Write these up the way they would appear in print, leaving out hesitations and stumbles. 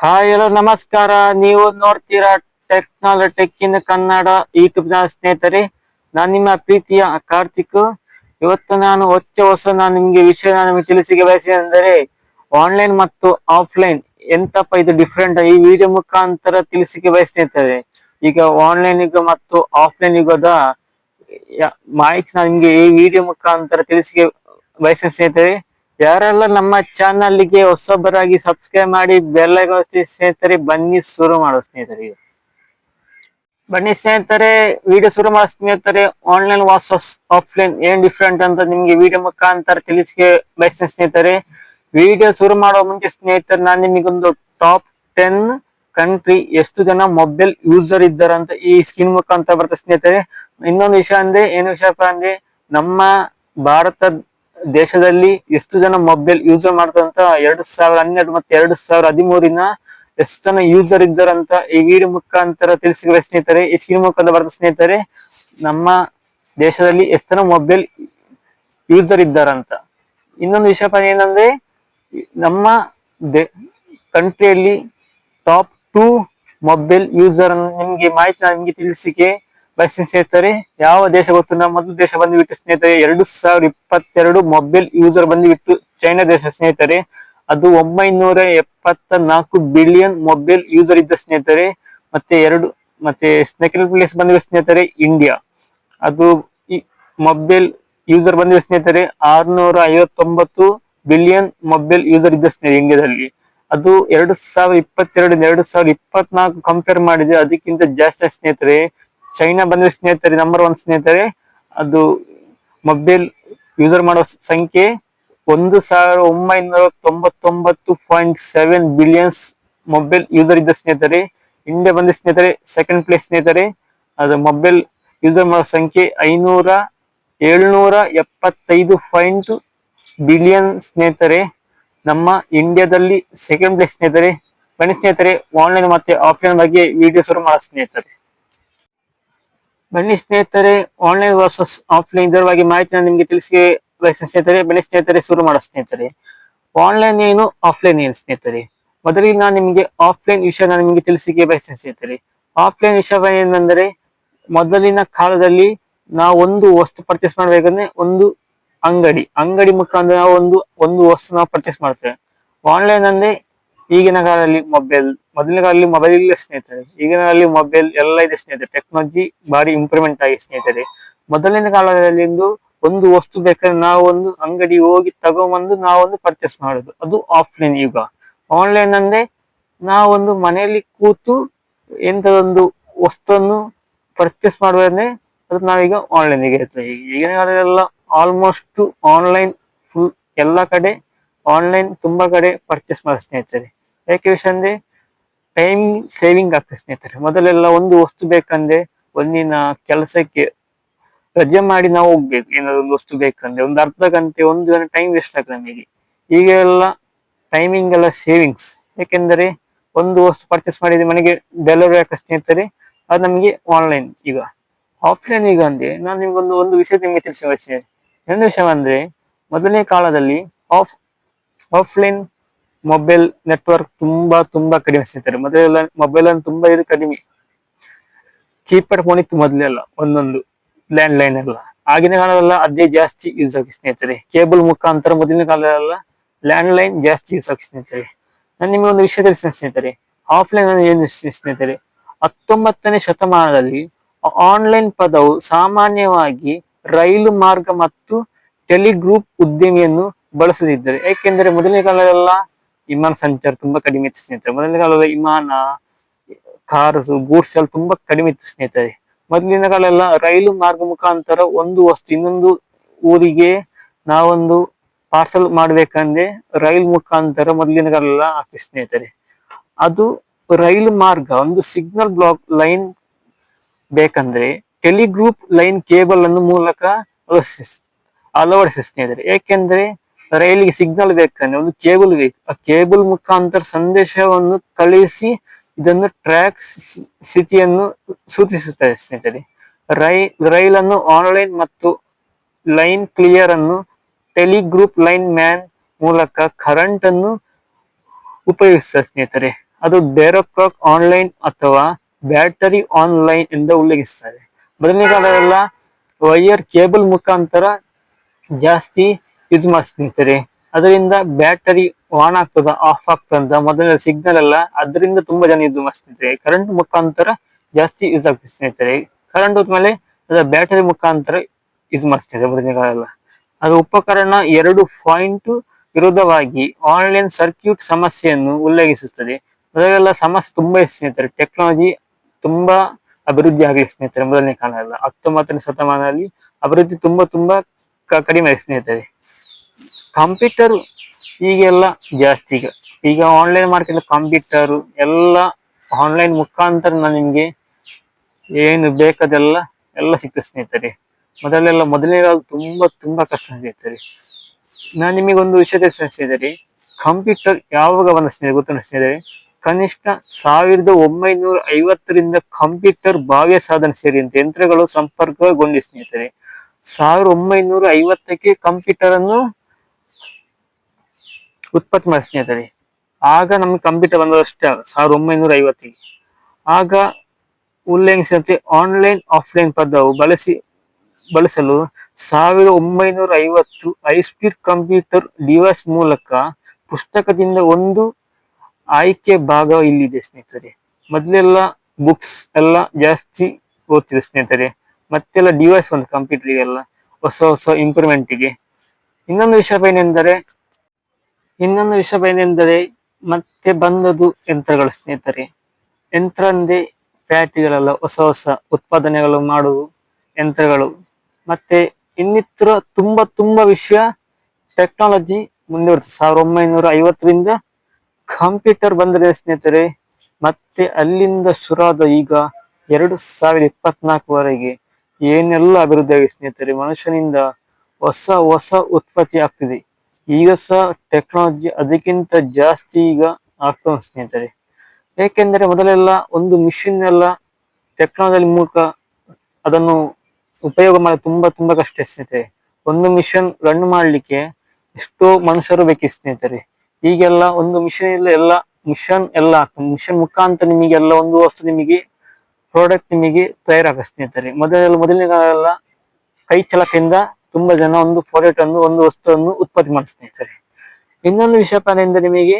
Hi hello ನಮಸ್ಕಾರ. ನೀವು ನೋಡ್ತೀರಾ ಟೆಕ್ ಇನ್ ಕನ್ನಡ ಯೂಟ್ಯೂಬ್ ನ ಸ್ನೇಹಿತರೆ. ನಾನು ನಿಮ್ಮ ಪ್ರೀತಿಯ ಕಾರ್ತಿಕ್. ಇವತ್ತು ನಾನು ನಾನು ನಿಮ್ಗೆ ವಿಷಯ ನಿಮಗೆ ತಿಳಿಸಿಗೆ ಬಯಸಿದರೆ ಆನ್ಲೈನ್ ಮತ್ತು ಆಫ್ಲೈನ್ ಎಂತಪ್ಪ ಇದು ಡಿಫ್ರೆಂಟ್ ಈ ವಿಡಿಯೋ ಮುಖಾಂತರ ತಿಳಿಸಿಕೆ ಬಯಸ್ನೇಹಿತರೆ. ಈಗ ಆನ್ಲೈನ್ ಯುಗ ಮತ್ತು ಆಫ್ಲೈನ್ ಯುಗದ ಮಾಹಿತಿ ನಾನು ನಿಮ್ಗೆ ಈ ವಿಡಿಯೋ ಮುಖಾಂತರ ತಿಳಿಸಿಕೆ ಬಯಸಿದ ಸ್ನೇಹಿತರೆ. ಯಾರೆಲ್ಲ ನಮ್ಮ ಚಾನಲ್ಗೆ ಹೊಸಬರಾಗಿ ಸಬ್ಸ್ಕ್ರೈಬ್ ಮಾಡಿ ಬೆಲ್ ಐಕಾನ್ ಒತ್ತಿ ಸ್ನೇಹಿತರೆ. ಬನ್ನಿ ಶುರು ಮಾಡೋ ಸ್ನೇಹಿತರೆ. ಬನ್ನಿ ಸ್ನೇಹಿತರೆ, ವಿಡಿಯೋ ಶುರು ಮಾಡೋ ಸ್ನೇಹಿತರೆ. ಆನ್ಲೈನ್ ವರ್ಸಸ್ ಆಫ್ಲೈನ್ ಏನ್ ಡಿಫ್ರೆಂಟ್ ಅಂತ ನಿಮ್ಗೆ ವಿಡಿಯೋ ಮುಖಾಂತರ ತಿಳಿಸಿಕೆ ಬಯಸ್ತೇನೆ ಸ್ನೇಹಿತರೆ. ವಿಡಿಯೋ ಶುರು ಮಾಡುವ ಮುಂಚೆ ಸ್ನೇಹಿತರೆ, ನಾನು ನಿಮಗೊಂದು ಟಾಪ್ 10 ಕಂಟ್ರಿ ಎಷ್ಟು ಜನ ಮೊಬೈಲ್ ಯೂಸರ್ ಇದ್ದಾರೆ ಅಂತ ಈ ಸ್ಕ್ರೀನ್ ಮುಖಾಂತರ ಬರ್ತದೆ ಸ್ನೇಹಿತರೆ. ಇನ್ನೊಂದು ವಿಷಯ ಏನು ವಿಷಯಪ್ಪ ಅಂದ್ರೆ, ನಮ್ಮ ಭಾರತ ದೇಶದಲ್ಲಿ ಎಷ್ಟು ಜನ ಮೊಬೈಲ್ ಯೂಸರ್ ಮಾಡ್ತಾರೆ ಅಂತ 2012 ಮತ್ತೆ 2013 ಎಷ್ಟು ಜನ ಯೂಸರ್ ಇದ್ದಾರಂತ ಈ ವಿಡಿಯೋ ಮುಖಾಂತರ ತಿಳಿಸಿದ ಸ್ನೇಹಿತರೆ. ಈ ಸ್ಕ್ರೀನ್ ಮುಖಾಂತರ ಬರ್ತದೆ ಸ್ನೇಹಿತರೆ, ನಮ್ಮ ದೇಶದಲ್ಲಿ ಎಷ್ಟು ಜನ ಮೊಬೈಲ್ ಯೂಸರ್ ಇದ್ದಾರಂತ. ಇನ್ನೊಂದು ವಿಷಯ ಏನಂದ್ರೆ, ನಮ್ಮ ಕಂಟ್ರಿಯಲ್ಲಿ ಟಾಪ್ 2 ಮೊಬೈಲ್ ಯೂಸರ್ ನಿಮ್ಗೆ ಮಾಹಿತಿ ನಿಮ್ಗೆ ತಿಳಿಸಿಕೆ ಬಯಸ್ತೀನಿ ಸ್ನೇಹಿತರೆ. ಯಾವ ದೇಶ ಗೊತ್ತು? ನಮ್ಮ ಮೊದಲು ದೇಶ ಬಂದುಬಿಟ್ಟು ಸ್ನೇಹಿತರೆ 2022 ಮೊಬೈಲ್ ಯೂಸರ್ ಬಂದುಬಿಟ್ಟು ಚೈನಾ ದೇಶ ಸ್ನೇಹಿತರೆ. ಅದು 974 ಬಿಲಿಯನ್ ಮೊಬೈಲ್ ಯೂಸರ್ ಇದ್ದ ಸ್ನೇಹಿತರೆ. ಮತ್ತೆ ಸೆಕೆಂಡ್ ಪ್ಲೇಸ್ ಬಂದಿವೆ ಸ್ನೇಹಿತರೆ ಇಂಡಿಯಾ. ಅದು ಈ ಮೊಬೈಲ್ ಯೂಸರ್ ಬಂದಿವೆ ಸ್ನೇಹಿತರೆ 659 ಬಿಲಿಯನ್ ಮೊಬೈಲ್ ಯೂಸರ್ ಇದ್ದ ಸ್ನೇಹಿತರೆ ಇಂಡಿಯಾದಲ್ಲಿ. ಅದು 2022 2024 ಕಂಪೇರ್ ಮಾಡಿದ್ರೆ ಅದಕ್ಕಿಂತ ಜಾಸ್ತಿ ಸ್ನೇಹಿತರೆ. ಚೈನಾ ಬಂದಿವೆ ಸ್ನೇಹಿತರೆ ನಂಬರ್ 1 ಸ್ನೇಹಿತರೆ. ಅದು ಮೊಬೈಲ್ ಯೂಸರ್ ಮಾಡೋ ಸಂಖ್ಯೆ 1999.7 ಬಿಲಿಯನ್ಸ್ ಮೊಬೈಲ್ ಯೂಸರ್ ಇದ್ದ ಸ್ನೇಹಿತರೆ. ಇಂಡಿಯಾ ಬಂದ ಸ್ನೇಹಿತರೆ ಸೆಕೆಂಡ್ ಪ್ಲೇಸ್ ಸ್ನೇಹಿತರೆ. ಅದು ಮೊಬೈಲ್ ಯೂಸರ್ ಮಾಡೋ ಸಂಖ್ಯೆ 775 ಬಿಲಿಯನ್ ಸ್ನೇಹಿತರೆ. ನಮ್ಮ ಇಂಡಿಯಾದಲ್ಲಿ ಸೆಕೆಂಡ್ ಪ್ಲೇಸ್ ಸ್ನೇಹಿತರೆ. ಬನ್ನಿ ಸ್ನೇಹಿತರೆ, ಆನ್ಲೈನ್ ಮತ್ತೆ ಆಫ್ಲೈನ್ ಬಗ್ಗೆ ವಿಡಿಯೋ ಶುರು ಮಾಡೋ ಸ್ನೇಹಿತರೆ. ಬನ್ನಿ ಸ್ನೇಹಿತರೆ, ಆನ್ಲೈನ್ ವರ್ಸಸ್ ಆಫ್ಲೈನ್ ಇದರ ಬಗ್ಗೆ ಮಾಹಿತಿ ನಾನು ನಿಮ್ಗೆ ತಿಳಿಸಿ ಬಯಸ್ತೇನೆ ಸ್ನೇಹಿತರೆ. ಬನ್ನಿ ಸ್ನೇಹಿತರೆ, ಶುರು ಮಾಡೋ ಸ್ನೇಹಿತರೆ. ಆನ್ಲೈನ್ ಏನು ಆಫ್ಲೈನ್ ಏನು ಸ್ನೇಹಿತರೆ. ಮೊದಲಿಗೆ ನಾನು ನಿಮಗೆ ಆಫ್ಲೈನ್ ವಿಷಯ ನಾನು ನಿಮಗೆ ತಿಳಿಸಿಕೆ ಬಯಸ್ತೇನೆ ಸ್ನೇಹಿತರೆ. ಆಫ್ಲೈನ್ ವಿಷಯ ಏನಂದ್ರೆ, ಮೊದಲಿನ ಕಾಲದಲ್ಲಿ ನಾವು ಒಂದು ವಸ್ತು ಪರ್ಚೇಸ್ ಮಾಡ್ಬೇಕಂದ್ರೆ ಒಂದು ಅಂಗಡಿ ಮುಖಾಂತರ ನಾವು ಒಂದು ವಸ್ತು ನಾವು ಪರ್ಚೇಸ್ ಮಾಡ್ತೇವೆ. ಆನ್ಲೈನ್ ಅಂದ್ರೆ ಈಗಿನ ಕಾಲದಲ್ಲಿ ಮೊದಲಿನ ಕಾಲದಲ್ಲಿ ಮೊಬೈಲ್ ಇಲ್ಲ ಸ್ನೇಹಿತರೆ. ಈಗಿನ ಕಾಲದಲ್ಲಿ ಮೊಬೈಲ್ ಎಲ್ಲ ಇದೆ ಸ್ನೇಹಿತರೆ. ಟೆಕ್ನಾಲಜಿ ಬಾರಿ ಇಂಪ್ರೂವ್ಮೆಂಟ್ ಆಗಿದೆ ಸ್ನೇಹಿತರೆ. ಮೊದಲಿನ ಕಾಲದಲ್ಲಿ ಒಂದು ವಸ್ತು ಬೇಕಾದ್ರೆ ನಾವು ಒಂದು ಅಂಗಡಿ ಹೋಗಿ ತಗೊಂಬಂದು ನಾವೊಂದು ಪರ್ಚೇಸ್ ಮಾಡುದು, ಅದು ಆಫ್ಲೈನ್ ಯುಗ. ಆನ್ಲೈನ್ ಅಂದ್ರೆ ನಾವೊಂದು ಮನೆಯಲ್ಲಿ ಕೂತು ಎಂತದೊಂದು ವಸ್ತುವನ್ನು ಪರ್ಚೇಸ್ ಮಾಡುವಂದ್ರೆ ಅದು ನಾವೀಗ ಆನ್ಲೈನ್ ಗೆ ಇರ್ತೇವೆ. ಈಗಿನ ಕಾಲದಲ್ಲ ಆಲ್ಮೋಸ್ಟ್ ಆನ್ಲೈನ್ ಫುಲ್ ಎಲ್ಲ ಕಡೆ ಆನ್ಲೈನ್ ತುಂಬಾ ಕಡೆ ಪರ್ಚೇಸ್ ಮಾಡೋ ಸ್ನೇಹಿತರೆ. ಯಾಕೆ ವಿಷಯ ಅಂದ್ರೆ ಟೈಮ್ ಸೇವಿಂಗ್ ಆಗ್ತದೆ ಸ್ನೇಹಿತರೆ. ಮೊದಲೆಲ್ಲ ಒಂದು ವಸ್ತು ಬೇಕಂದ್ರೆ ಒಂದಿನ ಕೆಲಸಕ್ಕೆ ರಜೆ ಮಾಡಿ ನಾವು ಹೋಗ್ಬೇಕು. ಏನಾದ್ರು ಒಂದು ವಸ್ತು ಬೇಕಂದ್ರೆ ಒಂದು ಅರ್ಧ ಗಂಟೆ ಒಂದು ಗಂಟೆ ಟೈಮ್ ವೇಸ್ಟ್ ಆಗ್ತದೆ ನಮಗೆ. ಈಗ ಎಲ್ಲ ಟೈಮಿಂಗ್ ಎಲ್ಲ ಸೇವಿಂಗ್ಸ್. ಯಾಕೆಂದ್ರೆ ಒಂದು ವಸ್ತು ಪರ್ಚೇಸ್ ಮಾಡಿದ್ರೆ ಮನೆಗೆ ಡೆಲಿವರಿ ಆಗ್ತದೆ ಸ್ನೇಹಿತರೆ. ಅದು ನಮಗೆ ಆನ್ಲೈನ್ ಈಗ. ಆಫ್ಲೈನ್ ಈಗ ಅಂದ್ರೆ ನಾನು ನಿಮ್ಗೊಂದು ವಿಷಯ ನಿಮಗೆ ತಿಳಿಸಿ ಬಯಸ್ತೇನೆ. ಒಂದು ವಿಷಯ ಅಂದ್ರೆ, ಮೊದಲನೇ ಕಾಲದಲ್ಲಿ ಆಫ್ಲೈನ್ ಮೊಬೈಲ್ ನೆಟ್ವರ್ಕ್ ತುಂಬಾ ಕಡಿಮೆ ಸ್ನೇಹಿತರೆ. ಮೊದಲೆಲ್ಲ ಮೊಬೈಲ್ ಅನ್ನು ತುಂಬಾ ಕಡಿಮೆ. ಕೀಪ್ಯಾಡ್ ಫೋನ್ ಇತ್ತು ಮೊದಲೆಲ್ಲ, ಒಂದೊಂದು ಲ್ಯಾಂಡ್ ಲೈನ್ ಎಲ್ಲ. ಆಗಿನ ಕಾಲದಲ್ಲ ಅದೇ ಜಾಸ್ತಿ ಯೂಸ್ ಆಗಿ ಸ್ನೇಹಿತರೆ. ಕೇಬಲ್ ಮುಖಾಂತರ ಮೊದಲಿನ ಕಾಲದಲ್ಲ ಲ್ಯಾಂಡ್ ಲೈನ್ ಜಾಸ್ತಿ ಯೂಸ್ ಆಗಿ ಸ್ನೇಹಿತರೆ. ನಾನು ನಿಮಗೆ ಒಂದು ವಿಷಯ ತಿಳಿಸ್ತೇನೆ ಸ್ನೇಹಿತರೆ. ಆಫ್ಲೈನ್ ಅಂದ್ರೆ ಏನು ಸ್ನೇಹಿತರೆ, 19ನೇ ಶತಮಾನದಲ್ಲಿ ಆನ್ಲೈನ್ ಪದವು ಸಾಮಾನ್ಯವಾಗಿ ರೈಲು ಮಾರ್ಗ ಮತ್ತು ಟೆಲಿಗ್ರೂಪ್ ಉದ್ಯಮಿಯನ್ನು ಬಳಸುತ್ತಿದ್ದರು. ಏಕೆಂದರೆ ಮೊದಲನೇ ಕಾಲದಲ್ಲ ವಿಮಾನ ಸಂಚಾರ ತುಂಬಾ ಕಡಿಮೆ ಇತ್ತು ಸ್ನೇಹಿತರೆ. ಮೊದಲನೇ ಕಾಲದ ವಿಮಾನ, ಕಾರ್ಸ್, ಗೂಡ್ಸ್ ಎಲ್ಲ ತುಂಬಾ ಕಡಿಮೆ ಇತ್ತು ಸ್ನೇಹಿತರೆ. ಮೊದಲಿನ ಕಾಲ ಎಲ್ಲ ರೈಲು ಮಾರ್ಗ ಮುಖಾಂತರ ಒಂದು ವಸ್ತು ಇನ್ನೊಂದು ಊರಿಗೆ ನಾವೊಂದು ಪಾರ್ಸಲ್ ಮಾಡ್ಬೇಕಂದ್ರೆ ರೈಲ್ ಮುಖಾಂತರ ಮೊದಲಿನ ಕಾಲ ಎಲ್ಲ ಆಗ್ತದೆ ಸ್ನೇಹಿತರೆ. ಅದು ರೈಲು ಮಾರ್ಗ ಒಂದು ಸಿಗ್ನಲ್ ಬ್ಲಾಕ್ ಲೈನ್ ಬೇಕಂದ್ರೆ ಟೆಲಿಗ್ರೂಪ್ ಲೈನ್ ಕೇಬಲ್ ಅನ್ನು ಮೂಲಕ ಅಳವಡಿಸಿ ಸ್ನೇಹಿತರೆ. ಏಕೆಂದ್ರೆ ರೈಲಿಗೆ ಸಿಗ್ನಲ್ ಬೇಕಂದ್ರೆ ಒಂದು ಕೇಬಲ್ ಬೇಕು. ಆ ಕೇಬಲ್ ಮುಖಾಂತರ ಸಂದೇಶವನ್ನು ಕಳುಹಿಸಿ ಇದನ್ನು ಟ್ರ್ಯಾಕ್ ಸ್ಥಿತಿಯನ್ನು ಸೂಚಿಸುತ್ತದೆ ಸ್ನೇಹಿತರೆ. ರೈಲನ್ನು ಆನ್ಲೈನ್ ಮತ್ತು ಲೈನ್ ಕ್ಲಿಯರ್ ಅನ್ನು ಟೆಲಿಗ್ರೂಪ್ ಲೈನ್ ಮ್ಯಾನ್ ಮೂಲಕ ಕರೆಂಟ್ ಅನ್ನು ಉಪಯೋಗಿಸುತ್ತದೆ ಸ್ನೇಹಿತರೆ. ಅದು ಡೈರೆಕ್ಟ್ ಆನ್ಲೈನ್ ಅಥವಾ ಬ್ಯಾಟರಿ ಆನ್ಲೈನ್ ಎಂದು ಉಲ್ಲೇಖಿಸುತ್ತಾರೆ. ಮೊದಲನೇ ಕಾಲದಲ್ಲ ವೈರ್ ಕೇಬಲ್ ಮುಖಾಂತರ ಜಾಸ್ತಿ ಯೂಸ್ ಮಾಡ್ತಿರ್ತಾರೆ. ಅದರಿಂದ ಬ್ಯಾಟರಿ ಆನ್ ಆಗ್ತದ ಆಫ್ ಆಗ್ತದ ಮೊದಲ ಸಿಗ್ನಲ್ ಎಲ್ಲ ಅದರಿಂದ ತುಂಬಾ ಜನ ಯೂಸ್ ಮಾಡ್ತಿರ್ತಾರೆ. ಕರೆಂಟ್ ಮುಖಾಂತರ ಜಾಸ್ತಿ ಯೂಸ್ ಆಗ್ತದೆ ಸ್ನೇಹಿತರೆ. ಕರೆಂಟ್ ಹೋದ್ಮೇಲೆ ಅದರ ಬ್ಯಾಟರಿ ಮುಖಾಂತರ ಯೂಸ್ ಮಾಡ್ತಿದ್ದಾರೆ ಮೊದಲನೇ ಕಾಲ. ಅದು ಉಪಕರಣ 2 ವಿರುದ್ಧವಾಗಿ ಆನ್ಲೈನ್ ಸರ್ಕ್ಯೂಟ್ ಸಮಸ್ಯೆಯನ್ನು ಉಲ್ಲೇಖಿಸುತ್ತದೆ. ಮೊದಲೆಲ್ಲ ಸಮಸ್ಯೆ ತುಂಬಾ ಇದೆ ಸ್ನೇಹಿತರೆ. ಟೆಕ್ನಾಲಜಿ ತುಂಬಾ ಅಭಿವೃದ್ಧಿ ಆಗಿದೆ ಸ್ನೇಹಿತರೆ. ಮೊದಲನೇ ಕಾಲ ಎಲ್ಲ 19ನೇ ಶತಮಾನದಲ್ಲಿ ಅಭಿವೃದ್ಧಿ ತುಂಬಾ ಕಡಿಮೆ ಇದೆ ಸ್ನೇಹಿತರೆ. ಕಂಪ್ಯೂಟರ್ ಈಗೆಲ್ಲ ಜಾಸ್ತಿ ಈಗ ಆನ್ಲೈನ್ ಮಾರ್ಕೆಟ್ ಕಂಪ್ಯೂಟರ್ ಎಲ್ಲ ಆನ್ಲೈನ್ ಮುಖಾಂತರ ನಿಮ್ಗೆ ಏನು ಬೇಕಾದೆಲ್ಲ ಎಲ್ಲ ಸಿಗ್ತದೆ ಸ್ನೇಹಿತರೆ. ಮೊದಲನೇ ತುಂಬಾ ಕಷ್ಟ ಸ್ನೇಹಿತರೆ. ನಾನು ನಿಮಗೆ ಒಂದು ವಿಷಯ ತಿಳಿಸಿದರೆ ಕಂಪ್ಯೂಟರ್ ಯಾವಾಗ ಬಂದ ಸ್ನೇಹಿತರೆ ಗೊತ್ತ ಸ್ನೇಹಿತರೆ? ಕನಿಷ್ಠ 1950ರಿಂದ ಕಂಪ್ಯೂಟರ್ ಬಾಹ್ಯ ಸಾಧನ ಸೇರಿದಂತೆ ಯಂತ್ರಗಳು ಸಂಪರ್ಕಗೊಂಡಿ ಸ್ನೇಹಿತರೆ. 1950ಕ್ಕೆ ಕಂಪ್ಯೂಟರ್ ಅನ್ನು ಉತ್ಪತ್ತಿ ಮಾಡಿ ಸ್ನೇಹಿತರೆ. ಆಗ ನಮ್ಗೆ ಕಂಪ್ಯೂಟರ್ ಬಂದದಷ್ಟೇ 1950ಕ್ಕೆ. ಆಗ ಉಲ್ಲೇಖಿಸಿದಂತೆ ಆನ್ಲೈನ್ ಆಫ್ಲೈನ್ ಪದವು ಬಳಸಲು 1950 ಹೈಸ್ಪೀಡ್ ಕಂಪ್ಯೂಟರ್ ಡಿವೈಸ್ ಮೂಲಕ ಪುಸ್ತಕದಿಂದ ಒಂದು ಆಯ್ಕೆ ಭಾಗ ಇಲ್ಲಿದೆ ಸ್ನೇಹಿತರೆ. ಮೊದಲೆಲ್ಲ ಬುಕ್ಸ್ ಎಲ್ಲ ಜಾಸ್ತಿ ಓದ್ತಿದೆ ಸ್ನೇಹಿತರೆ. ಮತ್ತೆಲ್ಲ ಡಿವೈಸ್ ಬಂದು ಕಂಪ್ಯೂಟರ್ಗೆಲ್ಲ ಹೊಸ ಇಂಪ್ರೂವ್ಮೆಂಟ್ಗೆ. ಇನ್ನೊಂದು ವಿಷಯ ಏನೆಂದರೆ ಮತ್ತೆ ಬಂದದು ಯಂತ್ರಗಳು ಸ್ನೇಹಿತರೆ. ಯಂತ್ರ ಅಂದ್ರೆ ಫ್ಯಾಕ್ಟರಿಗಳೆಲ್ಲ ಹೊಸ ಉತ್ಪಾದನೆಗಳು ಮಾಡುವ ಯಂತ್ರಗಳು. ಮತ್ತೆ ಇನ್ನಿತರ ತುಂಬಾ ವಿಷಯ ಟೆಕ್ನಾಲಜಿ ಮುಂದುವರಿತು. 1950ರಿಂದ ಕಂಪ್ಯೂಟರ್ ಬಂದರೆ ಸ್ನೇಹಿತರೆ. ಮತ್ತೆ ಅಲ್ಲಿಂದ ಶುರುವಾದ ಈಗ 2024ವರೆಗೆ ಏನೆಲ್ಲ ಅಭಿವೃದ್ಧಿ ಆಗಿದೆ ಸ್ನೇಹಿತರೆ. ಮನುಷ್ಯನಿಂದ ಹೊಸ ಉತ್ಪತ್ತಿ ಆಗ್ತಿದೆ. ಈಗ ಸಹ ಟೆಕ್ನಾಲಜಿ ಅದಕ್ಕಿಂತ ಜಾಸ್ತಿ ಈಗ ಆಗ್ತಾ ಉಂಟು ಸ್ನೇಹಿತರೆ. ಏಕೆಂದರೆ ಮೊದಲೆಲ್ಲ ಒಂದು ಮಿಷಿನ್ ಎಲ್ಲ ಟೆಕ್ನಾಲಜಿ ಮೂಲಕ ಅದನ್ನು ಉಪಯೋಗ ಮಾಡಿ ತುಂಬಾ ಕಷ್ಟ ಸ್ನೇಹಿತರೆ. ಒಂದು ಮಿಷನ್ ರನ್ ಮಾಡ್ಲಿಕ್ಕೆ ಎಷ್ಟೋ ಮನುಷ್ಯರು ಬೇಕಿತ್ತು ಸ್ನೇಹಿತರೆ. ಈಗೆಲ್ಲ ಒಂದು ಮಿಷನ್ ಇಲ್ಲ, ಎಲ್ಲ ಮಿಷನ್ ಆಗ್ತದೆ. ಮಿಷನ್ ಮುಖಾಂತರ ನಿಮಗೆಲ್ಲ ಒಂದು ವಸ್ತು ನಿಮಗೆ ಪ್ರಾಡಕ್ಟ್ ನಿಮಗೆ ತಯಾರಾಗ ಸ್ನೇಹಿತರೆ. ಮೊದಲನೇ ಕಾಲ ಎಲ್ಲ ಕೈ ಚಳಕದಿಂದ ತುಂಬಾ ಜನ ಒಂದು ಪ್ರಾಡಕ್ಟ್ ಅನ್ನು ಒಂದು ವಸ್ತುವನ್ನು ಉತ್ಪತ್ತಿ ಮಾಡಿ ಸ್ನೇಹಿತರೆ. ಇನ್ನೊಂದು ವಿಷಯ ಎಂದರೆ ನಿಮಗೆ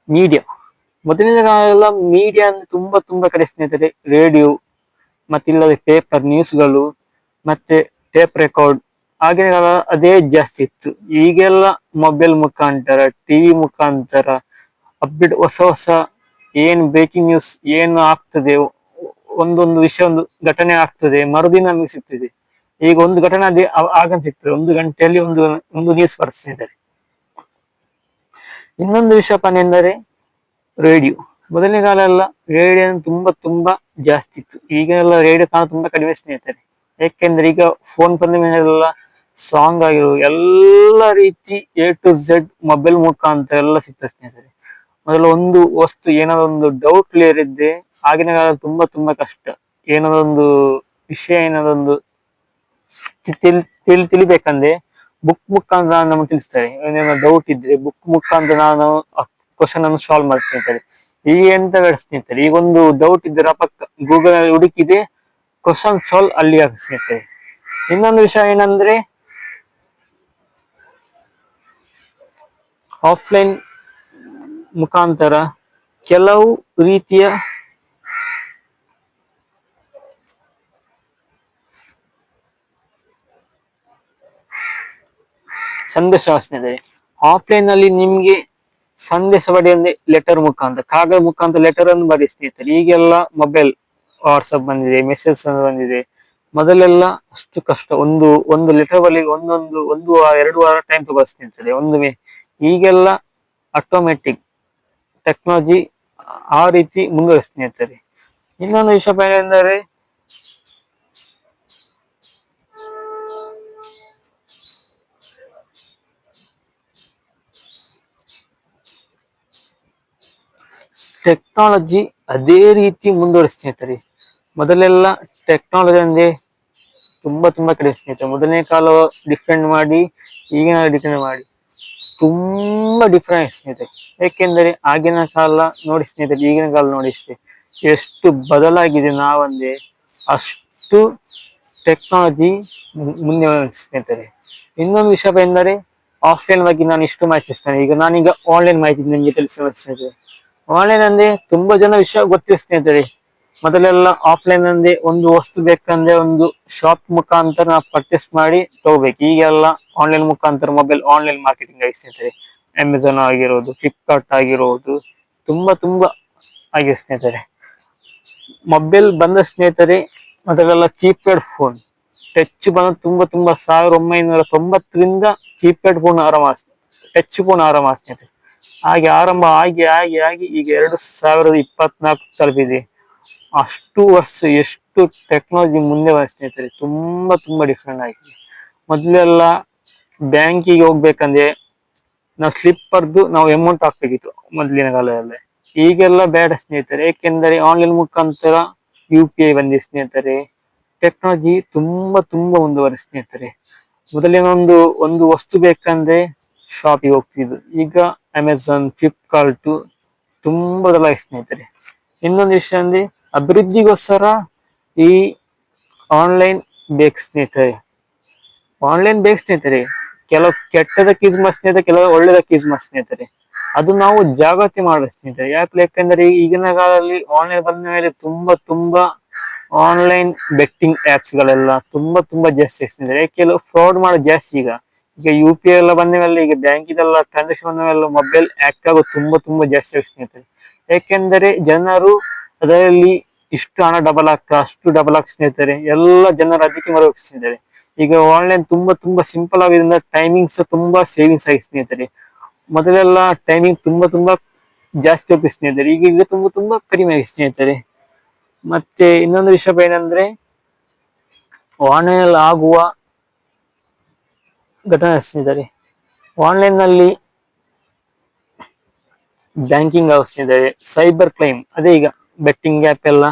ಮೀಡಿಯಾ. ಮೊದಲನೇ ಕಾಲ ಎಲ್ಲ ಮೀಡಿಯಾ ಅಂದ್ರೆ ತುಂಬಾ ಕಡೆ ಸ್ನೇಹಿತರೆ. ರೇಡಿಯೋ ಮತ್ತಿಲ್ಲದೆ ಪೇಪರ್ ನ್ಯೂಸ್ಗಳು ಮತ್ತೆ ಟೇಪ್ ರೆಕಾರ್ಡ್ ಆಗಿನ ಕಾಲ ಅದೇ ಜಾಸ್ತಿ ಇತ್ತು. ಈಗೆಲ್ಲ ಮೊಬೈಲ್ ಮುಖಾಂತರ ಟಿವಿ ಮುಖಾಂತರ ಅಪ್ಡೇಟ್ ಹೊಸ ಏನ್ ಬ್ರೇಕಿಂಗ್ ನ್ಯೂಸ್ ಏನು ಆಗ್ತದೆ, ಒಂದೊಂದು ವಿಷಯ ಒಂದು ಘಟನೆ ಆಗ್ತದೆ ಮರುದಿನ ನಮಗೆ ಸಿಗ್ತದೆ. ಈಗ ಒಂದು ಘಟನೆ ಅದೇ ಆಗ ಸಿಗ್ತದೆ, 1 ಗಂಟೆಯಲ್ಲಿ ಒಂದು ನ್ಯೂಸ್ ಬರ್ತಿದ್ದಾರೆ. ಇನ್ನೊಂದು ವಿಷಯ ಎಂದರೆ ರೇಡಿಯೋ. ಮೊದಲನೇ ಕಾಲ ಎಲ್ಲ ರೇಡಿಯೋ ತುಂಬಾ ಜಾಸ್ತಿ ಇತ್ತು. ಈಗೆಲ್ಲ ರೇಡಿಯೋ ಕಾಣ ತುಂಬಾ ಕಡಿಮೆ ಸ್ನೇಹಿತರೆ. ಯಾಕೆಂದ್ರೆ ಈಗ ಫೋನ್ ಬಂದ ಮೇಲೆಲ್ಲ ಸಾಂಗ್ ಆಗಿರೋ ಎಲ್ಲ ರೀತಿ A to Z ಮೊಬೈಲ್ ಮುಖಾಂತರ ಎಲ್ಲ ಸಿಗ್ತದೆ ಸ್ನೇಹಿತರೆ. ಮೊದಲು ಒಂದು ವಸ್ತು ಏನಾದ್ರು ಒಂದು ಡೌಟ್ ಕ್ಲಿಯರ್ ಇದ್ದೆ ಆಗಿನ ಕಾಲ ತುಂಬಾ ಕಷ್ಟ. ಏನಾದೊಂದು ವಿಷಯ ಏನಾದೊಂದು ತಿಳಿಬೇಕಂದ್ರೆ ಬುಕ್ ಮುಖಾಂತರ ನಮಗೆ ತಿಳಿಸ್ತಾರೆ. ಏನೇನೋ ಡೌಟ್ ಇದ್ರೆ ಬುಕ್ ಮುಖಾಂತರ ನಾನು ಕ್ವಶನ್ ಅನ್ನು ಸಾಲ್ವ್ ಮಾಡ್ತೀನಿ. ಈಗ ಎಂತ ಬೇಡ ಸ್ನೇಹಿತರೆ. ಈಗ ಒಂದು ಡೌಟ್ ಇದ್ರೆ ಪಕ್ಕ ಗೂಗಲ್ ಅಲ್ಲಿ ಹುಡುಕಿದೆ ಕ್ವಶನ್ ಸಾಲ್ವ್ ಅಲ್ಲಿ ಆಗ್ತದೆ. ಇನ್ನೊಂದು ವಿಷಯ ಏನಂದ್ರೆ ಆಫ್ಲೈನ್ ಮುಖಾಂತರ ಕೆಲವು ರೀತಿಯ ಸಂದೇಶ ಸ್ನೇಹಿತರೆ. ಆಫ್ಲೈನ್ ಅಲ್ಲಿ ನಿಮ್ಗೆ ಸಂದೇಶ ಬರೆಯಂದ್ರೆ ಲೆಟರ್ ಮುಖಾಂತರ, ಕಾಗದ ಮುಖಾಂತರ ಲೆಟರ್ ಅನ್ನು ಬರೀ ಸ್ನೇಹಿತರೆ. ಈಗೆಲ್ಲ ಮೊಬೈಲ್ ವಾಟ್ಸಪ್ ಬಂದಿದೆ, ಮೆಸೇಜ್ ಬಂದಿದೆ. ಮೊದಲೆಲ್ಲ ಅಷ್ಟು ಕಷ್ಟ. ಒಂದು ಲೆಟರ್ ಬರಲಿಕ್ಕೆ ಒಂದು ವಾರ 2 ವಾರ ಟೈಮ್ ತಗೊಳ್ತದೆ ಒಂದು ಈಗೆಲ್ಲ ಆಟೋಮೆಟಿಕ್ ಟೆಕ್ನಾಲಜಿ ಆ ರೀತಿ ಮುಂದುವರಿಸ್ತಾ ಸ್ನೇಹಿತರೆ. ಇನ್ನೊಂದು ವಿಷಯ ಏನಂದರೆ ಟೆಕ್ನಾಲಜಿ ಅದೇ ರೀತಿ ಮುಂದುವರಿಸ್ತಾ. ಮೊದಲೆಲ್ಲ ಟೆಕ್ನಾಲಜಿ ಅಂದ್ರೆ ತುಂಬಾ ಕಡಿಮೆ ಸ್ನೇಹಿತರೆ. ಮೊದಲನೇ ಕಾಲ ಡಿಫೆಂಡ್ ಮಾಡಿ ಈಗಿನ ಡಿಫೆಂಡ್ ಮಾಡಿ ತುಂಬಾ ಡಿಫರೆನ್ಸ್ ಸ್ನೇಹಿತರೆ. ಏಕೆಂದರೆ ಆಗಿನ ಕಾಲ ನೋಡಿ ಸ್ನೇಹಿತರೆ, ಈಗಿನ ಕಾಲ ನೋಡಿ ಎಷ್ಟು ಬದಲಾಗಿದೆ ನಾವಂದ್ರೆ ಅಷ್ಟು ಟೆಕ್ನಾಲಜಿ ಮುಂದೆ ಬಂದಿದೆ ಸ್ನೇಹಿತರೆ. ಇನ್ನೊಂದು ವಿಷಯ ಎಂದರೆ ಆಫ್ಲೈನ್ ಬಗ್ಗೆ ನಾನು ಇಷ್ಟು ಮಾಹಿತಿ ಇಸ್ತೇನೆ. ಈಗ ನಾನೀಗ ಆನ್ಲೈನ್ ಮಾಹಿತಿ ನಿಮಗೆ ತಿಳಿಸುವ ಸ್ನೇಹಿತರೆ. ಆನ್ಲೈನ್ ಅಂದ್ರೆ ತುಂಬಾ ಜನ ವಿಷಯ ಗೊತ್ತಿದೆ ಸ್ನೇಹಿತರೆ. ಮೊದಲೆಲ್ಲ ಆಫ್ಲೈನ್ ಅಂದ್ರೆ ಒಂದು ವಸ್ತು ಬೇಕಂದ್ರೆ ಒಂದು ಶಾಪ್ ಮುಖಾಂತರ ನಾವು ಪರ್ಚೇಸ್ ಮಾಡಿ ತಗೋಬೇಕು. ಈಗೆಲ್ಲ ಆನ್ಲೈನ್ ಮುಖಾಂತರ ಮೊಬೈಲ್ ಆನ್ಲೈನ್ ಮಾರ್ಕೆಟಿಂಗ್ ಆಗಿ ಸ್ನೇಹಿತರೆ. ಅಮೆಝಾನ್ ಆಗಿರೋದು, ಫ್ಲಿಪ್ಕಾರ್ಟ್ ಆಗಿರೋದು, ತುಂಬಾ ಆಗಿದೆ ಸ್ನೇಹಿತರೆ. ಮೊಬೈಲ್ ಬಂದ ಸ್ನೇಹಿತರೆ, ಮೊದಲೆಲ್ಲ ಕೀಪ್ಯಾಡ್ ಫೋನ್ ಟಚ್ ಬಂದ ತುಂಬಾ 1990ರಿಂದ ಕೀಪ್ಯಾಡ್ ಫೋನ್ ಆರಾಮ, ಟಚ್ ಫೋನ್ ಆರಾಮ ಸ್ನೇಹಿತರೆ. ಹಾಗೆ ಆರಂಭ ಆಗಿ ಈಗ 2024 ತಲುಪಿದೆ. ಅಷ್ಟು ವರ್ಷ ಎಷ್ಟು ಟೆಕ್ನಾಲಜಿ ಮುಂದೆ ಬಂದ ಸ್ನೇಹಿತರೆ. ತುಂಬಾ ಡಿಫ್ರೆಂಟ್ ಆಗಿದೆ. ಮೊದಲೆಲ್ಲ ಬ್ಯಾಂಕಿಗೆ ಹೋಗ್ಬೇಕಂದ್ರೆ ನಾವು ಸ್ಲಿಪ್ ಬರ್ದು ನಾವು ಅಮೌಂಟ್ ಹಾಕ್ಬೇಕಿತ್ತು ಮೊದಲಿನ ಕಾಲದಲ್ಲಿ. ಈಗೆಲ್ಲ ಬೇಡ ಸ್ನೇಹಿತರೆ, ಏಕೆಂದರೆ ಆನ್ಲೈನ್ ಮುಖಾಂತರ UPI ಬಂದಿದೆ ಸ್ನೇಹಿತರೆ. ಟೆಕ್ನಾಲಜಿ ತುಂಬಾ ಮುಂದುವರೆದ ಸ್ನೇಹಿತರೆ. ಮೊದಲಿನ ಒಂದು ವಸ್ತು ಬೇಕಂದ್ರೆ ಶಾಪಿಗೆ ಹೋಗ್ತಿದ್ದು, ಈಗ ಅಮೆಝಾನ್, ಫ್ಲಿಪ್ಕಾರ್ಟ್ ತುಂಬಾ ಬದಲಾಗಿದೆ ಸ್ನೇಹಿತರೆ. ಇನ್ನೊಂದು ವಿಷಯ ಅಂದ್ರೆ ಅಭಿವೃದ್ಧಿಗೋಸ್ಕರ ಈ ಆನ್ಲೈನ್ ಬೇಕು ಸ್ನೇಹಿತರೆ. ಆನ್ಲೈನ್ ಬೇಕು ಸ್ನೇಹಿತರೆ. ಕೆಲವು ಕೆಟ್ಟದಕ್ಕೆ ಯೂಸ್ ಮಾಡಿ ಸ್ನೇಹಿತರೆ, ಕೆಲವು ಒಳ್ಳೆದಕ್ಕೆ ಯೂಸ್ ಮಾಡಿ ಸ್ನೇಹಿತರೆ. ಅದು ನಾವು ಜಾಗೃತಿ ಮಾಡಬೇಕು ಸ್ನೇಹಿತರೆ. ಯಾಕೆಂದ್ರೆ ಈಗಿನ ಕಾಲದಲ್ಲಿ ಆನ್ಲೈನ್ ಬಂದ ಮೇಲೆ ತುಂಬಾ ಆನ್ಲೈನ್ ಬೆಟ್ಟಿಂಗ್ ಆಪ್ಸ್ ಗಳೆಲ್ಲ ತುಂಬಾ ಜಾಸ್ತಿ ಸ್ನೇಹಿತರೆ. ಕೆಲವು ಫ್ರಾಡ್ ಮಾಡೋದು ಜಾಸ್ತಿ. ಈಗ UPI ಎಲ್ಲ ಬಂದ ಮೇಲೆ, ಈಗ ಬ್ಯಾಂಕಿದೆಲ್ಲ ಟ್ರಾನ್ಸಾಕ್ಷನ್ ಬಂದ ಮೇಲೆ ಮೊಬೈಲ್ ಹ್ಯಾಕ್ ಆಗೋದು ತುಂಬಾ ಜಾಸ್ತಿ ಆಗಿದೆ ಸ್ನೇಹಿತರೆ. ಯಾಕೆಂದರೆ ಜನರು ಅದರಲ್ಲಿ ಇಷ್ಟು ಹಣ ಡಬಲ್ ಆಗ್ತಾ ಅಷ್ಟು ಡಬಲ್ ಆಗ್ತಾ ಸ್ನೇಹಿತರೆ. ಎಲ್ಲ ಜನರು ಅದಕ್ಕೆ ಮರೆ ಸ್ನೇಹಿತರೆ. ಈಗ ಆನ್ಲೈನ್ ತುಂಬಾ ಸಿಂಪಲ್ ಆಗೋದ್ರಿಂದ ಟೈಮಿಂಗ್ಸ್ ತುಂಬಾ ಸೇವಿಂಗ್ಸ್ ಆಗಿದೆ ಸ್ನೇಹಿತರೆ. ಮೊದಲೆಲ್ಲ ಟೈಮಿಂಗ್ ತುಂಬಾ ಜಾಸ್ತಿ ಹೋಗ್ತದೆ ಸ್ನೇಹಿತರೆ. ಈಗ ತುಂಬಾ ಕಡಿಮೆ ಆಗಿದೆ ಸ್ನೇಹಿತರೆ. ಮತ್ತೆ ಇನ್ನೊಂದು ವಿಷಯ ಏನಂದ್ರೆ ಆನ್ಲೈನ್ ಅಲ್ಲಿ ಆಗುವ ಘಟನೆ ಸ್ನೇಹಿತರೆ. ಆನ್ಲೈನ್ ನಲ್ಲಿ ಬ್ಯಾಂಕಿಂಗ್ ಸ್ನೇಹಿತರೆ, ಸೈಬರ್ ಕ್ರೈಮ್, ಅದೇ ಈಗ ಬೆಟ್ಟಿಂಗ್ ಆಪ್ ಎಲ್ಲ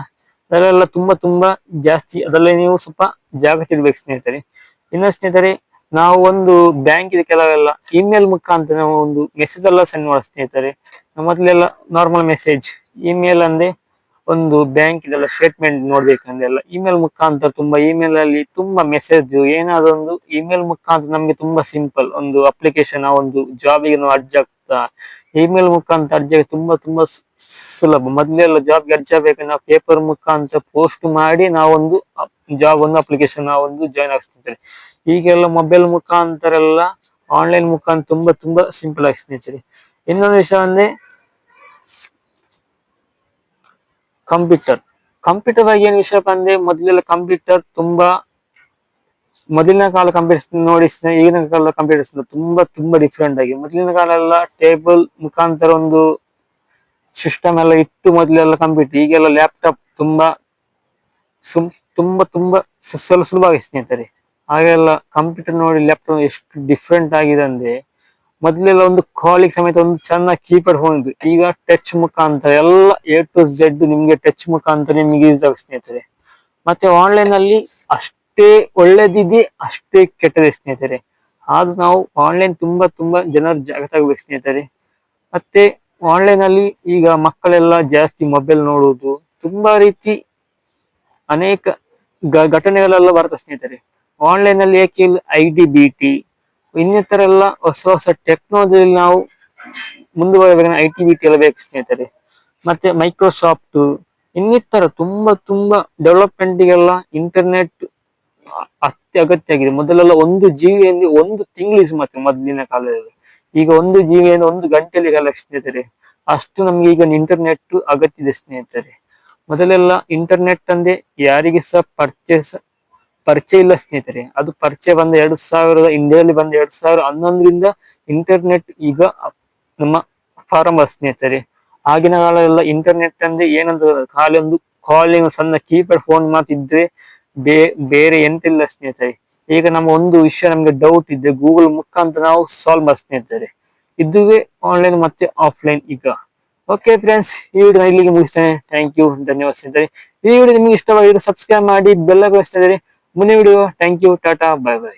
ಅದರೆಲ್ಲ ತುಂಬಾ ಜಾಸ್ತಿ. ಅದರಲ್ಲಿ ನೀವು ಸ್ವಲ್ಪ ಜಾಗೃತಿ ಇರ್ಬೇಕು ಸ್ನೇಹಿತರೆ. ಇನ್ನು ಸ್ನೇಹಿತರೆ, ನಾವು ಒಂದು ಬ್ಯಾಂಕ್ ಇದೆ ಕೆಲವೆಲ್ಲ ಇಮೇಲ್ ಮುಖಾಂತರ ನಾವು ಒಂದು ಮೆಸೇಜ್ ಎಲ್ಲ ಸೆಂಡ್ ಮಾಡೋ ಸ್ನೇಹಿತರೆ. ಮೊದಲೆಲ್ಲ ನಾರ್ಮಲ್ ಮೆಸೇಜ್, ಇಮೇಲ್ ಅಂದ್ರೆ ಒಂದು ಬ್ಯಾಂಕ್ ಇದೆಲ್ಲ ಸ್ಟೇಟ್ಮೆಂಟ್ ನೋಡ್ಬೇಕಂದ್ರೆ ಎಲ್ಲ ಇಮೇಲ್ ಮುಖಾಂತರ, ಇಮೇಲ್ ಅಲ್ಲಿ ತುಂಬಾ ಮೆಸೇಜ್, ಏನಾದ್ರು ಒಂದು ಇಮೇಲ್ ಮುಖಾಂತರ ನಮ್ಗೆ ತುಂಬಾ ಸಿಂಪಲ್ ಒಂದು ಅಪ್ಲಿಕೇಶನ್, ಒಂದು ಜಾಬಿಗೆ ನಾವು ಅರ್ಜಿ ಆಗ್ತಾ ಇಮೇಲ್ ಮುಖಾಂತರ ಅರ್ಜಿ ತುಂಬಾ ಸುಲಭ. ಮೊದಲೆಲ್ಲ ಜಾಬ್ಗೆ ಅರ್ಜಿ ಆಗ್ಬೇಕಂದ್ರೆ ನಾವು ಪೇಪರ್ ಮುಖಾಂತರ ಪೋಸ್ಟ್ ಮಾಡಿ ನಾವೊಂದು ಜಾಬ್ ಒಂದು ಅಪ್ಲಿಕೇಶನ್ ನಾವೊಂದು ಜಾಯ್ನ್ ಆಗ್ತಿದ್ದೇವೆ. ಈಗೆಲ್ಲ ಮೊಬೈಲ್ ಮುಖಾಂತರ ಎಲ್ಲ ಆನ್ಲೈನ್ ಮುಖಾಂತರ ತುಂಬಾ ಸಿಂಪಲ್ ಆಗಿ ಸ್ನೇಹಿತರೆ. ಇನ್ನೊಂದು ವಿಷಯ ಅಂದ್ರೆ ಕಂಪ್ಯೂಟರ್ ಬಗ್ಗೆ ಏನ್ ವಿಷಯಪ್ಪ ಅಂದ್ರೆ, ಮೊದಲೆಲ್ಲ ಕಂಪ್ಯೂಟರ್ ಮೊದಲಿನ ಕಾಲ ಕಂಪ್ಯೂಟರ್ ನೋಡಿ ಈಗಿನ ಕಾಲ ಕಂಪ್ಯೂಟರ್ ತುಂಬಾ ಡಿಫ್ರೆಂಟ್ ಆಗಿ. ಮೊದಲಿನ ಕಾಲ ಎಲ್ಲ ಟೇಬಲ್ ಮುಖಾಂತರ ಒಂದು ಸಿಸ್ಟಮ್ ಎಲ್ಲ ಇಟ್ಟು ಮೊದಲೆಲ್ಲ ಕಂಪ್ಯೂಟರ್. ಈಗೆಲ್ಲ ಲ್ಯಾಪ್ಟಾಪ್ ತುಂಬಾ ಸುಲಭ ಆಗಿ ಸ್ನೇಹಿತರೆ. ಹಾಗೆಲ್ಲ ಕಂಪ್ಯೂಟರ್ ನೋಡಿ ಲ್ಯಾಪ್ಟಾಪ್ ಎಷ್ಟು ಡಿಫ್ರೆಂಟ್ ಆಗಿದೆ ಅಂದ್ರೆ, ಮೊದಲೆಲ್ಲ ಒಂದು ಕಾಲಿಗೆ ಸಮೇತ ಒಂದು ಚೆನ್ನ ಕೀಪ್ಯಾಡ್ ಫೋನ್ ಇದ್ದು, ಈಗ ಟಚ್ ಮುಖಾಂತರ ಎಲ್ಲ A to Z ನಿಮ್ಗೆ ಟಚ್ ಮುಖಾಂತರ ನಿಮ್ಗೆ ಯೂಸ್ ಆಗುತ್ತೆ ಸ್ನೇಹಿತರೆ. ಮತ್ತೆ ಆನ್ಲೈನ್ ಅಲ್ಲಿ ಅಷ್ಟೇ ಒಳ್ಳೇದಿದೆ ಅಷ್ಟೇ ಕೆಟ್ಟದೆ ಸ್ನೇಹಿತರೆ. ಆದ್ರೂ ನಾವು ಆನ್ಲೈನ್ ತುಂಬಾ ಜನರು ಜಾಗೃತ ಆಗ್ಬೇಕು ಸ್ನೇಹಿತರೆ. ಮತ್ತೆ ಆನ್ಲೈನ್ ಅಲ್ಲಿ ಈಗ ಮಕ್ಕಳೆಲ್ಲ ಜಾಸ್ತಿ ಮೊಬೈಲ್ ನೋಡುವುದು, ತುಂಬಾ ರೀತಿ ಅನೇಕ ಘಟನೆಗಳೆಲ್ಲ ಬರ್ತದೆ ಸ್ನೇಹಿತರೆ. ಆನ್ಲೈನ್ ಅಲ್ಲಿ ಏಕೆ IDBT ಇನ್ನಿತರ ಎಲ್ಲ ಹೊಸ ಟೆಕ್ನಾಲಜಿ ನಾವು ಮುಂದುವರೆಯಬೇಕು. ITBT ಎಲ್ಲ ಬೇಕು ಸ್ನೇಹಿತರೆ. ಮತ್ತೆ ಮೈಕ್ರೋಸಾಫ್ಟ್ ಇನ್ನಿತರ ತುಂಬಾ ಡೆವಲಪ್ಮೆಂಟ್ಗೆಲ್ಲ ಇಂಟರ್ನೆಟ್ ಅತ್ಯಗತ್ಯ ಆಗಿದೆ. ಮೊದಲೆಲ್ಲ 1 GB ಒಂದು ತಿಂಗಳು ಯೂಸ್ ಮಾಡ್ತೇವೆ ಮೊದಲಿನ ಕಾಲದಲ್ಲಿ. ಈಗ 1 GB ಒಂದು ಗಂಟೆಯಲ್ಲಿ ಸ್ನೇಹಿತರೆ. ಅಷ್ಟು ನಮ್ಗೆ ಈಗ ಇಂಟರ್ನೆಟ್ ಅಗತ್ಯ ಇದೆ ಸ್ನೇಹಿತರೆ. ಮೊದಲೆಲ್ಲ ಇಂಟರ್ನೆಟ್ ಅಂದ್ರೆ ಯಾರಿಗೆ ಸಹ ಪರಿಚಯ ಇಲ್ಲ ಸ್ನೇಹಿತರೆ. ಅದು ಪರಿಚಯ ಬಂದ 2000 ಇಂಡಿಯಾದಲ್ಲಿ ಬಂದ 2011ರಿಂದ ಇಂಟರ್ನೆಟ್ ಈಗ ನಮ್ಮ ಪ್ರಾರಂಭ ಸ್ನೇಹಿತರೆ. ಆಗಿನ ಕಾಲದಲ್ಲ ಇಂಟರ್ನೆಟ್ ಅಂದ್ರೆ ಏನಂತ ಖಾಲಿ ಒಂದು ಕಾಲಿಂಗ್ ಸಣ್ಣ ಕೀಪ್ಯಾಡ್ ಫೋನ್ ಮಾತಿದ್ರೆ ಬೇರೆ ಎಂತಿಲ್ಲ ಸ್ನೇಹಿತರೆ. ಈಗ ನಮ್ಮ ಒಂದು ವಿಷಯ ನಮ್ಗೆ ಡೌಟ್ ಇದ್ರೆ ಗೂಗಲ್ ಮುಖಾಂತರ ನಾವು ಸಾಲ್ವ್ ಮಾಡಿ ಸ್ನೇಹಿತರೆ. ಇದುವೇ ಆನ್ಲೈನ್ ಮತ್ತೆ ಆಫ್ಲೈನ್ ಈಗ. ಓಕೆ ಫ್ರೆಂಡ್ಸ್, ಈ ವಿಡಿಯೋ ಇಲ್ಲಿಗೆ ಮುಗಿಸ್ತೇನೆ. ಥ್ಯಾಂಕ್ ಯು, ಧನ್ಯವಾದ ಸ್ನೇಹಿತರೆ. ಈ ವಿಡಿಯೋ ನಿಮಗೆ ಇಷ್ಟವಾಗಿದ್ರೆ ಸಬ್ಸ್ಕ್ರೈಬ್ ಮಾಡಿ ಬೆಲ್ ಐಕಾನ್ ಒತ್ತಿ. ಮುಂದಿನ ವಿಡಿಯೋ. ಥ್ಯಾಂಕ್ ಯು, ಟಾಟಾ, ಬೈ ಬೈ.